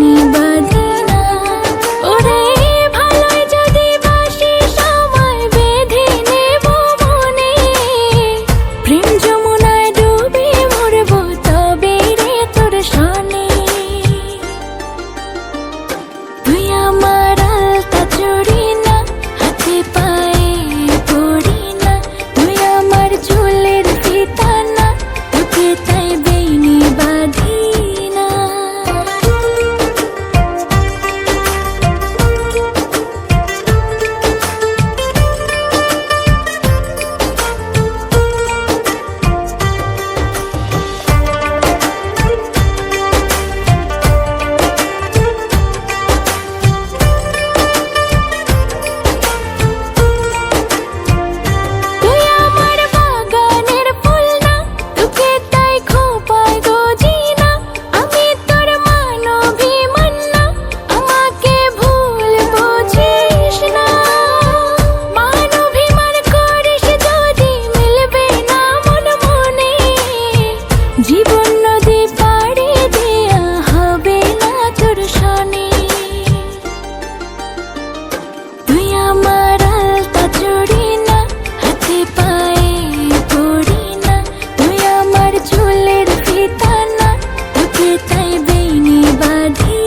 বেইনি বাঁধি না। ওরে ভালোই যদি বাসি সময় বেঁধে নেব মনে, প্রেম যমুনায় ডুবে মরব তবে রে তোর সনে। তুই আমার আলতা চড়ি না, হাতে পায়ে পড়ি না, তুই আমার চুলের ফিতা না, তোকে তাই বেইনি বাঁধি না। তুই আমার বাগানের ফুল না, তোকে তাই খোঁপায় গজি না, আমি তোর মানবিমান না, আমাকে ভুল বুঝিস না। মানবিমান করিস যদি মিলবে না মন মনে, জীবন নদী পাড়ি দেয়া হবে না তোর সনে। তুই আমার আলতা চড়ি না, হাতে পায়ে পড়ি না, তুই আমার চুলের ফিতা না, তোকে তাই বেইনি বাঁধি